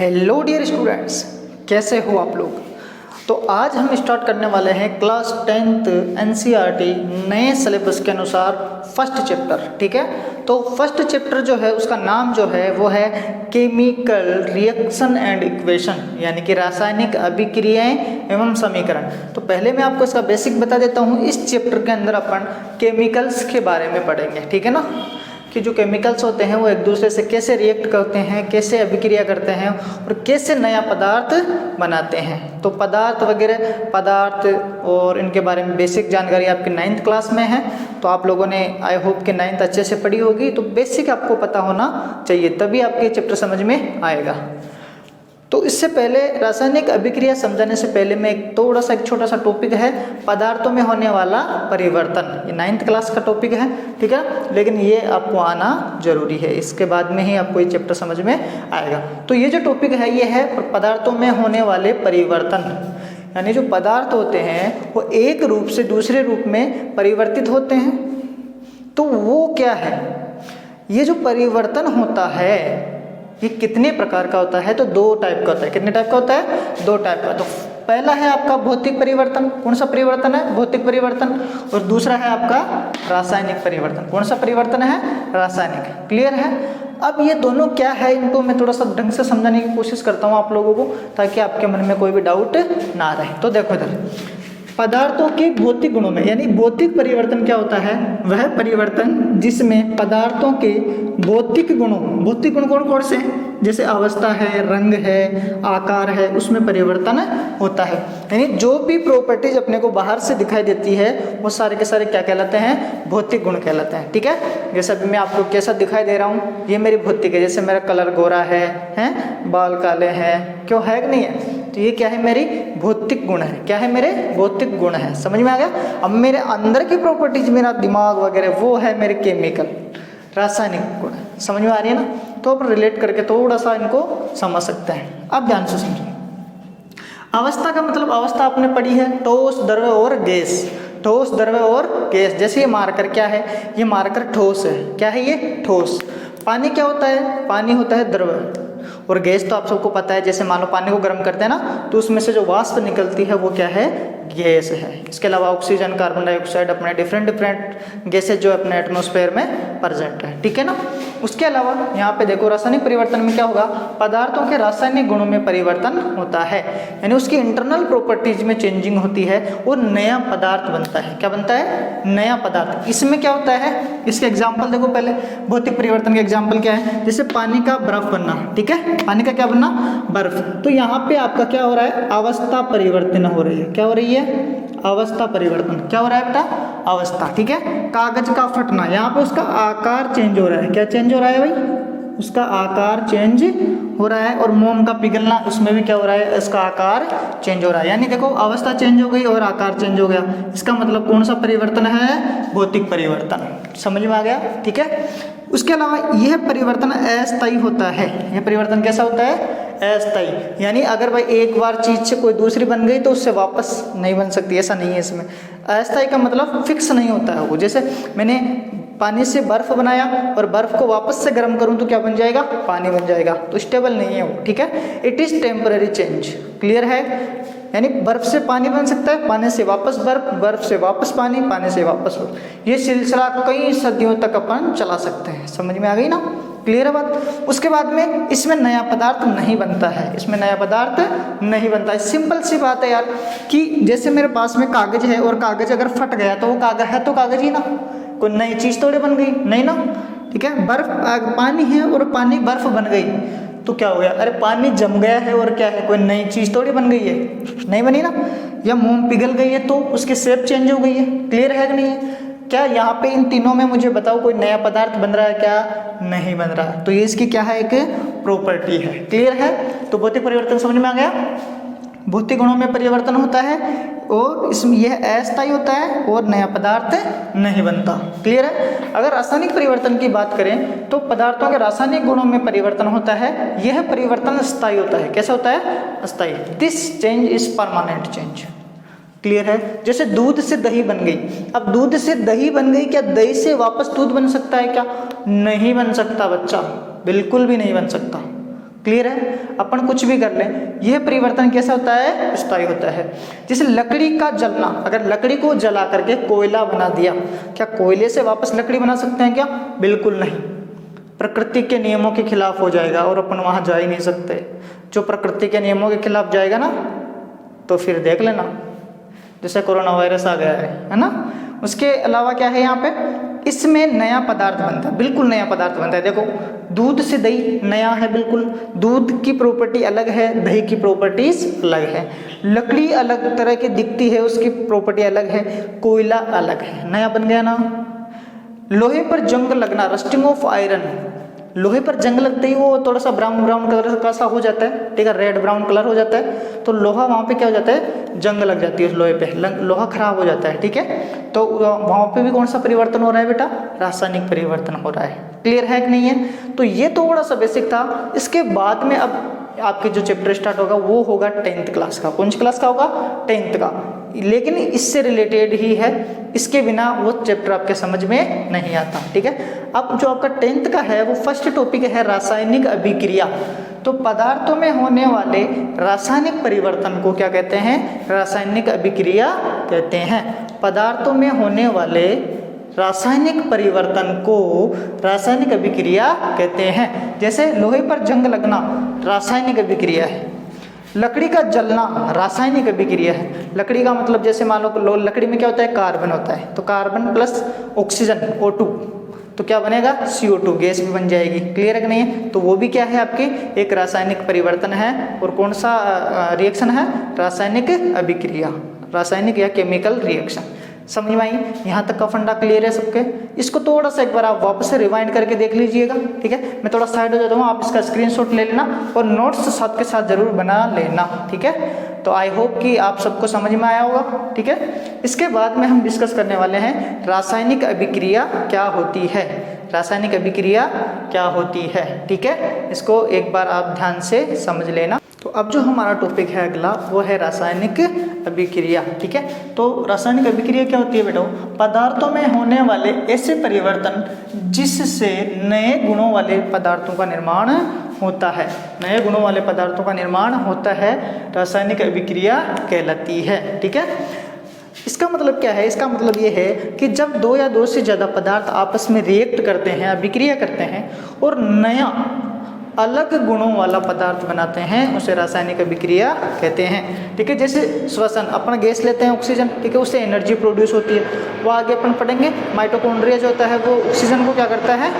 Hello dear students, कैसे हो आप लोग। तो आज हम स्टार्ट करने वाले हैं क्लास 10th NCERT नए सिलेबस के अनुसार फर्स्ट चैप्टर। ठीक है, तो फर्स्ट चैप्टर जो है उसका नाम जो है वो है केमिकल रिएक्शन एंड इक्वेशन, यानी कि रासायनिक अभिक्रियाएं एवं समीकरण। तो पहले मैं आपको इसका बेसिक बता देता हूँ। इस चैप्टर के अंदर अपन केमिकल्स के बारे में पढ़ेंगे, ठीक है ना, कि जो केमिकल्स होते हैं वो एक दूसरे से कैसे रिएक्ट करते हैं, कैसे अभिक्रिया करते हैं और कैसे नया पदार्थ बनाते हैं। तो पदार्थ और इनके बारे में बेसिक जानकारी आपकी 9th क्लास में है। तो आप लोगों ने आई होप कि 9th अच्छे से पढ़ी होगी। तो बेसिक आपको पता होना चाहिए, तभी आपके चैप्टर समझ में आएगा। तो इससे पहले रासायनिक अभिक्रिया समझाने से पहले मैं एक छोटा सा टॉपिक है पदार्थों में होने वाला परिवर्तन। ये 9th क्लास का टॉपिक है, ठीक है, लेकिन ये आपको आना जरूरी है। इसके बाद में ही आपको ये चैप्टर समझ में आएगा। तो ये जो टॉपिक है ये है पदार्थों में होने वाले परिवर्तन, यानी जो पदार्थ होते हैं वो एक रूप से दूसरे रूप में परिवर्तित होते हैं। तो वो क्या है, ये जो परिवर्तन होता है ये कितने प्रकार का होता है, तो 2 टाइप का होता है। कितने टाइप का होता है? 2 टाइप का। तो पहला है आपका भौतिक परिवर्तन। कौन सा परिवर्तन है? भौतिक परिवर्तन। और दूसरा है आपका रासायनिक परिवर्तन। कौन सा परिवर्तन है? रासायनिक। क्लियर है। अब ये दोनों क्या है, इनको मैं थोड़ा सा ढंग से समझाने की कोशिश करता हूँ आप लोगों को, ताकि आपके मन में कोई भी डाउट ना रहे। तो देखो इधर, पदार्थों के भौतिक गुणों में, यानी भौतिक परिवर्तन क्या होता है? वह परिवर्तन जिसमें पदार्थों के भौतिक गुण कौन कौन से, जैसे अवस्था है, रंग है, आकार है, उसमें परिवर्तन होता है। यानी जो भी प्रॉपर्टीज अपने को बाहर से दिखाई देती है वो सारे के सारे क्या कहलाते हैं? भौतिक गुण कहलाते हैं। ठीक है, जैसे अभी मैं आपको कैसा दिखाई दे रहा हूँ, ये मेरी भौतिक है। जैसे मेरा कलर गोरा है, बाल काले हैं, क्यों है कि नहीं है? तो ये क्या है? मेरी भौतिक गुण है। क्या है? मेरे भौतिक गुण है। समझ में आ गया। अब मेरे अंदर की प्रॉपर्टीज, मेरा दिमाग वगैरह, वो है मेरे केमिकल, रासायनिक गुण। समझ में आ रही है ना। तो अब रिलेट करके थोड़ा सा इनको समझ सकते हैं। अब ध्यान से समझिए। अवस्था का मतलब, अवस्था आपने पढ़ी है, ठोस, द्रव्य और गैस। ठोस, द्रव्य और गैस। जैसे ये मार्कर क्या है? ये मार्कर ठोस है। क्या है ये? ठोस। पानी क्या होता है? पानी होता है द्रव्य। और गैस तो आप सबको पता है, जैसे मान लो पानी को गर्म करते हैं ना, तो उसमें से जो वाष्प निकलती है वो क्या है? गैस है। इसके अलावा ऑक्सीजन, कार्बन डाइऑक्साइड, अपने डिफरेंट गैसेज जो अपने एटमॉस्फेयर में प्रेजेंट है। ठीक है ना। उसके अलावा यहाँ पे देखो, रासायनिक परिवर्तन में क्या होगा? पदार्थों के रासायनिक गुणों में परिवर्तन होता है, यानी उसकी इंटरनल प्रॉपर्टीज में चेंजिंग होती है और नया पदार्थ बनता है। क्या बनता है? नया पदार्थ। इसमें क्या होता है? इसके एग्जाम्पल देखो पहले। भौतिक परिवर्तन के एग्जाम्पल क्या है? जैसे पानी का बर्फ बनना। ठीक है, पानी का क्या बनना? बर्फ। तो यहाँ पे आपका क्या हो रहा है? अवस्था परिवर्तन हो रही है। क्या हो रही है? अवस्था परिवर्तन। क्या हो रहा है बेटा? अवस्था। ठीक है। कागज का फटना, यहाँ पे उसका आकार चेंज हो रहा है। क्या चेंज हो रहा है भाई? उसका आकार चेंज हो रहा है। और मोम का पिघलना, उसमें भी क्या हो रहा है? इसका आकार चेंज हो रहा है। यानी देखो, अवस्था चेंज हो गई और आकार चेंज हो गया। इसका मतलब कौन सा परिवर्तन है? भौतिक परिवर्तन। समझ में आ गया। ठीक है। उसके अलावा यह परिवर्तन अस्थायी होता है। यह परिवर्तन कैसा होता है? अस्थायी। यानी अगर भाई एक बार चीज से कोई दूसरी बन गई तो उससे वापस नहीं बन सकती, ऐसा नहीं है इसमें। अस्थायी का मतलब फिक्स नहीं होता है वो। जैसे मैंने पानी से बर्फ बनाया और बर्फ को वापस से गर्म करूं तो क्या बन जाएगा? पानी बन जाएगा। तो स्टेबल नहीं है वो। ठीक है, it is temporary change. Clear है। यानी बर्फ से पानी बन सकता है, पानी से वापस बर्फ, बर्फ से वापस पानी, पानी से वापस बर्फ। ये सिलसिला कई सदियों तक अपन चला सकते हैं। समझ में आ गई ना। क्लियर है बात। उसके बाद में इसमें नया पदार्थ नहीं बनता है। इसमें नया पदार्थ नहीं बनता है। सिंपल सी बात है यार, कि जैसे मेरे पास में कागज है और कागज अगर फट गया तो वो कागज है तो कागज ही ना, कोई नई चीज थोड़ी बन गई, नहीं ना। ठीक है। बर्फ, पानी है और पानी बर्फ बन गई तो क्या हो गया? अरे पानी जम गया है और क्या है? कोई नई चीज थोड़ी बन गई है, नहीं बनी ना। या मोम पिघल गई है तो उसकी शेप चेंज हो गई है। क्लियर है कि नहीं है? क्या यहाँ पे इन तीनों में मुझे बताओ कोई नया पदार्थ बन रहा है? क्या नहीं बन रहा है। तो ये इसकी क्या है? एक प्रॉपर्टी है। क्लियर है। तो भौतिक परिवर्तन समझ में आ गया। भौतिक गुणों में परिवर्तन होता है और इसमें यह अस्थायी होता है और नया पदार्थ नहीं बनता। क्लियर है। अगर रासायनिक परिवर्तन की बात करें तो पदार्थों के रासायनिक गुणों में परिवर्तन होता है। यह परिवर्तन स्थायी होता है। कैसा होता है? अस्थायी। This change is permanent change. Clear है। जैसे दूध से दही बन गई। अब दूध से दही बन गई, क्या दही से वापस दूध बन सकता है? क्या नहीं बन सकता बच्चा, बिल्कुल भी नहीं बन सकता। क्लियर है, अपन कुछ भी कर लें, यह परिवर्तन कैसा होता है, स्थायी होता है। जैसे लकड़ी का जलना, अगर लकड़ी को जला करके कोयला बना दिया, क्या कोयले से वापस लकड़ी बना सकते हैं क्या? बिल्कुल नहीं, प्रकृति के नियमों के खिलाफ हो जाएगा और अपन वहां जा ही नहीं सकते। जो प्रकृति के नियमों के खिलाफ जाएगा ना, तो फिर देख लेना, जैसे कोरोना वायरस आ गया है ना। उसके अलावा क्या है यहाँ पे, इसमें नया पदार्थ बनता है, बिल्कुल नया पदार्थ बनता है। देखो दूध से दही नया है, बिल्कुल दूध की प्रॉपर्टी अलग है, दही की प्रॉपर्टीज अलग है। लकड़ी अलग तरह की दिखती है, उसकी प्रॉपर्टी अलग है, कोयला अलग है, नया बन गया ना। लोहे पर जंग लगना, रस्टिंग ऑफ आयरन, लोहे पर जंग लगते ही वो थोड़ा सा ब्राउन ब्राउन कलर का सा हो जाता है, ठीक है, रेड ब्राउन कलर हो जाता है, तो लोहा वहाँ पे क्या हो जाता है, जंग लग जाती है उस लोहे पे, लोहा खराब हो जाता है, ठीक है। तो वहाँ पे भी कौन सा परिवर्तन हो रहा है बेटा, रासायनिक परिवर्तन हो रहा है। क्लियर है कि नहीं है? तो ये थोड़ा सा बेसिक था। इसके बाद में अब आपके जो चैप्टर स्टार्ट होगा वो होगा 10th क्लास का। कौन सी क्लास का होगा? 10th का, लेकिन इससे रिलेटेड ही है, इसके बिना वो चैप्टर आपके समझ में नहीं आता, ठीक है। अब जो आपका 10th का है वो फर्स्ट टॉपिक है रासायनिक अभिक्रिया। तो पदार्थों में होने वाले रासायनिक परिवर्तन को क्या कहते हैं? रासायनिक अभिक्रिया कहते हैं। पदार्थों में होने वाले रासायनिक परिवर्तन को रासायनिक अभिक्रिया कहते हैं। जैसे लोहे पर जंग लगना रासायनिक अभिक्रिया है, लकड़ी का जलना रासायनिक अभिक्रिया है। लकड़ी का मतलब जैसे मान लो लकड़ी में क्या होता है, कार्बन होता है, तो कार्बन प्लस ऑक्सीजन O2, तो क्या बनेगा, CO2 गैस भी बन जाएगी। क्लियर है कि नहीं है? तो वो भी क्या है आपकी एक रासायनिक परिवर्तन है। और कौन सा रिएक्शन है? रासायनिक अभिक्रिया, रासायनिक या केमिकल रिएक्शन। समझ में आई? यहाँ तक का फंडा क्लियर है सबके? इसको थोड़ा सा एक बार आप वापस से रिवाइंड करके देख लीजिएगा, ठीक है। मैं थोड़ा साइड हो जाता हूँ, आप इसका स्क्रीनशॉट ले लेना और नोट्स साथ के साथ जरूर बना लेना, ठीक है। तो आई होप कि आप सबको समझ में आया होगा, ठीक है। इसके बाद में हम डिस्कस करने वाले हैं रासायनिक अभिक्रिया क्या होती है, रासायनिक अभिक्रिया क्या होती है, ठीक है। इसको एक बार आप ध्यान से समझ लेना। तो अब जो हमारा टॉपिक है अगला वो है रासायनिक अभिक्रिया, ठीक है। तो रासायनिक अभिक्रिया क्या होती है बेटा? पदार्थों में होने वाले ऐसे परिवर्तन जिससे नए गुणों वाले पदार्थों का निर्माण होता है, नए गुणों वाले पदार्थों का निर्माण होता है, रासायनिक अभिक्रिया कहलाती है, ठीक है। इसका मतलब क्या है? इसका मतलब ये है कि जब दो या दो से ज़्यादा पदार्थ आपस में रिएक्ट करते हैं, अभिक्रिया करते हैं और नया अलग गुणों वाला पदार्थ बनाते हैं, उसे रासायनिक अभिक्रिया कहते हैं, ठीक है। जैसे श्वसन, अपन गैस लेते हैं ऑक्सीजन, ठीक है, उससे एनर्जी प्रोड्यूस होती है। वो आगे अपन पढ़ेंगे, माइटोकॉन्ड्रिया जो होता है वो ऑक्सीजन को क्या करता है,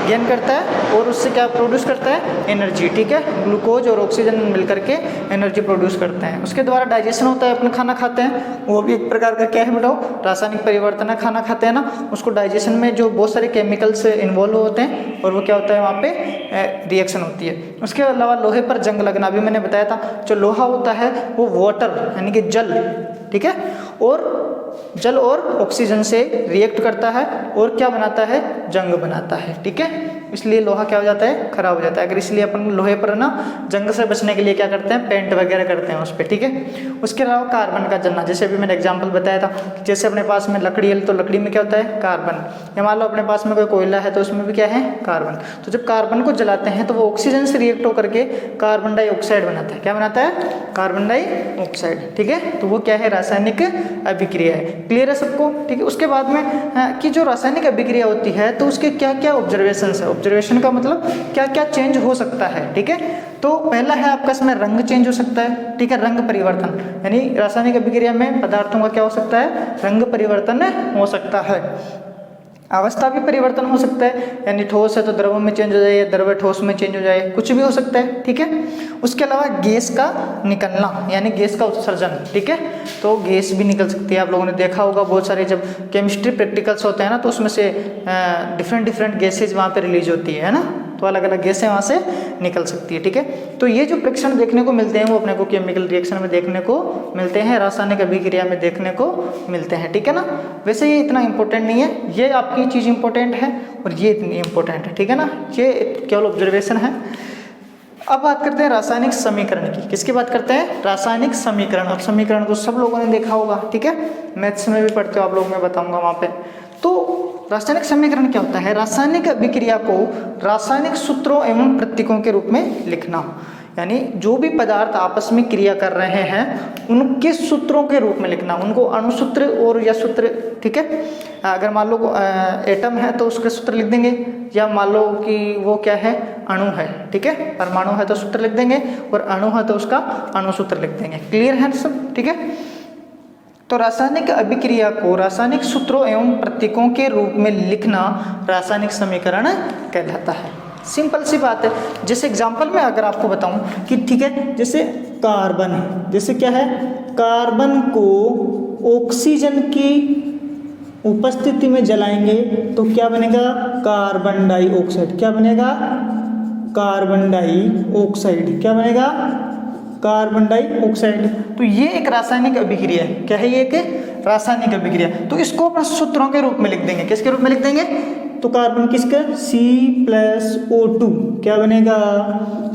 गेन करता है और उससे क्या प्रोड्यूस करता है, एनर्जी, ठीक है। ग्लूकोज और ऑक्सीजन मिलकर के एनर्जी प्रोड्यूस करते हैं। उसके द्वारा डाइजेशन होता है, अपन खाना खाते हैं, वो भी एक प्रकार का क्या है बेटा, रासायनिक परिवर्तन है। खाना खाते हैं ना, उसको डाइजेशन में जो बहुत सारे केमिकल्स इन्वॉल्व होते हैं और वो क्या होता है, वहाँ पे रिएक्शन होती है। उसके अलावा लोहे पर जंग लगना भी मैंने बताया था। जो लोहा होता है वो वाटर यानी कि जल, ठीक है, और जल और ऑक्सीजन से रिएक्ट करता है और क्या बनाता है, जंग बनाता है, ठीक है। इसलिए लोहा क्या हो जाता है, खराब हो जाता है। अगर इसलिए अपन लोहे पर ना जंग से बचने के लिए क्या करते हैं, पेंट वगैरह करते हैं उस पर, ठीक है। उसके अलावा कार्बन का जलना, जैसे अभी मैंने एग्जांपल बताया था, जैसे अपने पास में लकड़ी है तो लकड़ी में क्या होता है, कार्बन। या मान लो अपने पास में कोई कोयला है तो उसमें भी क्या है, कार्बन। तो जब कार्बन को जलाते हैं तो वो ऑक्सीजन से रिएक्ट होकर के कार्बन डाइऑक्साइड बनाता है। क्या बनाता है, कार्बन डाइऑक्साइड, ठीक है। तो वो क्या है, रासायनिक अभिक्रिया है। क्लियर है सबको, ठीक है। उसके बाद में कि जो रासायनिक अभिक्रिया होती है तो उसके क्या क्या ऑब्जर्वेशन है, ऑब्जर्वेशन का मतलब क्या क्या चेंज हो सकता है, ठीक है। तो पहला है आपका इसमें रंग चेंज हो सकता है, ठीक है, रंग परिवर्तन, यानी रासायनिक अभिक्रिया में पदार्थों का क्या हो सकता है, रंग परिवर्तन हो सकता है। अवस्था भी परिवर्तन हो सकता है, यानी ठोस है तो द्रव में चेंज हो जाए, या द्रव ठोस में चेंज हो जाए, कुछ भी हो सकता है, ठीक है। उसके अलावा गैस का निकलना यानी गैस का उत्सर्जन, ठीक है। तो गैस भी निकल सकती है। आप लोगों ने देखा होगा बहुत सारे जब केमिस्ट्री प्रैक्टिकल्स होते हैं ना, तो उसमें से डिफरेंट गैसेज वहाँ पे रिलीज होती है ना, तो अलग अलग गैसें वहाँ से निकल सकती है, ठीक है। तो ये जो प्रेक्षण देखने को मिलते हैं वो अपने को केमिकल रिएक्शन में देखने को मिलते हैं, रासायनिक अभिक्रिया में देखने को मिलते हैं, ठीक है ना। वैसे ये इतना इंपॉर्टेंट नहीं है, ये आपकी चीज़ इंपॉर्टेंट है और ये इतनी इंपॉर्टेंट है, ठीक है ना। ये केवल ऑब्जर्वेशन है। अब बात करते हैं रासायनिक समीकरण की। किसकी बात करते हैं, रासायनिक समीकरण। अब समीकरण तो सब लोगों ने देखा होगा, ठीक है, मैथ्स में भी पढ़ते हो आप लोग, मैं बताऊंगा वहाँ पे। तो रासायनिक समीकरण क्या होता है? रासायनिक अभिक्रिया को रासायनिक सूत्रों एवं प्रतीकों के रूप में लिखना, यानी जो भी पदार्थ आपस में क्रिया कर रहे हैं उनके सूत्रों के रूप में लिखना, उनको अणुसूत्र और या सूत्र, ठीक है। अगर मान लो एटम है तो उसके सूत्र लिख देंगे, या मान लो कि वो क्या है, अणु है, ठीक है, परमाणु है तो सूत्र लिख देंगे, और अणु है तो उसका अणुसूत्र लिख देंगे। क्लियर है सब, ठीक है। तो रासायनिक अभिक्रिया को रासायनिक सूत्रों एवं प्रतीकों के रूप में लिखना रासायनिक समीकरण कहलाता है। सिंपल सी बात है। जैसे एग्जांपल में अगर आपको बताऊं कि ठीक है, जैसे कार्बन, जैसे क्या है, कार्बन को ऑक्सीजन की उपस्थिति में जलाएंगे तो क्या बनेगा? Carbon dioxide. क्या बनेगा? Carbon dioxide. क्या बनेगा? Carbon dioxide. तो ये एक रासायनिक अभिक्रिया है। क्या है ये? एक रासायनिक अभिक्रिया। तो इसको अपन सूत्रों के रूप में लिख देंगे। किसके रूप में लिख देंगे? तो कार्बन किसका? C+O2। क्या बनेगा?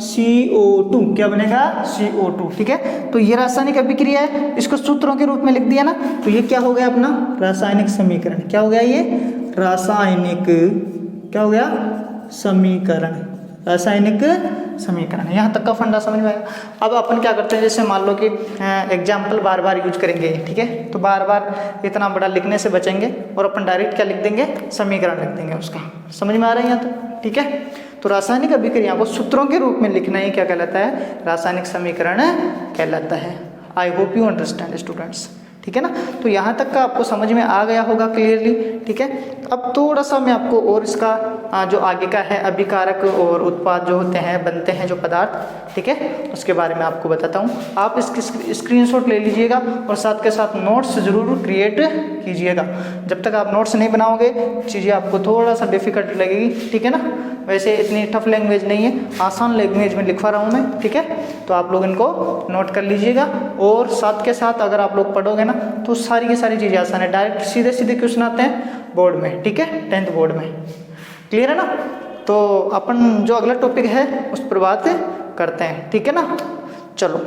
CO2। क्या बनेगा? CO2, ठीक है। तो ये रासायनिक अभिक्रिया है, इसको सूत्रों के रूप में लिख दिया ना, तो ये क्या हो गया अपना? रासायनिक समीकरण। क्या हो गया ये? रासायनिक, क्या हो गया? समीकरण। रासायनिक समीकरण। यहाँ तक का फंडा समझ में आया। अब अपन क्या करते हैं, जैसे मान लो कि एग्जाम्पल बार बार यूज करेंगे, ठीक है, तो बार बार इतना बड़ा लिखने से बचेंगे और अपन डायरेक्ट क्या लिख देंगे? समीकरण लिख देंगे उसका। समझ में आ रहा है यहाँ तक, ठीक है। तो रासायनिक अभिक्रिया को सूत्रों के रूप में लिखना ही क्या कहलाता है? रासायनिक समीकरण कहलाता है। I hope you understand students, ठीक है ना। तो यहाँ तक का आपको समझ में आ गया होगा क्लियरली, ठीक है। अब थोड़ा सा मैं आपको और इसका जो आगे का है अभिकारक और उत्पाद जो होते हैं, बनते हैं जो पदार्थ, ठीक है, उसके बारे में आपको बताता हूँ। आप इसकी स्क्रीनशॉट ले लीजिएगा और साथ के साथ नोट्स ज़रूर क्रिएट कीजिएगा। जब तक आप नोट्स नहीं बनाओगे चीज़ें आपको थोड़ा सा डिफिकल्ट लगेगी, ठीक है ना। वैसे इतनी टफ लैंग्वेज नहीं है, आसान लैंग्वेज में लिखवा रहा हूँ मैं, ठीक है। तो आप लोग इनको नोट कर लीजिएगा और साथ के साथ अगर आप लोग पढ़ोगे ना तो सारी की सारी चीज़ें आसान है। डायरेक्ट सीधे सीधे क्वेश्चन आते हैं बोर्ड में, ठीक है, 10th बोर्ड में। क्लियर है ना। तो अपन जो अगला टॉपिक है उस पर बात करते हैं, ठीक है ना। चलो।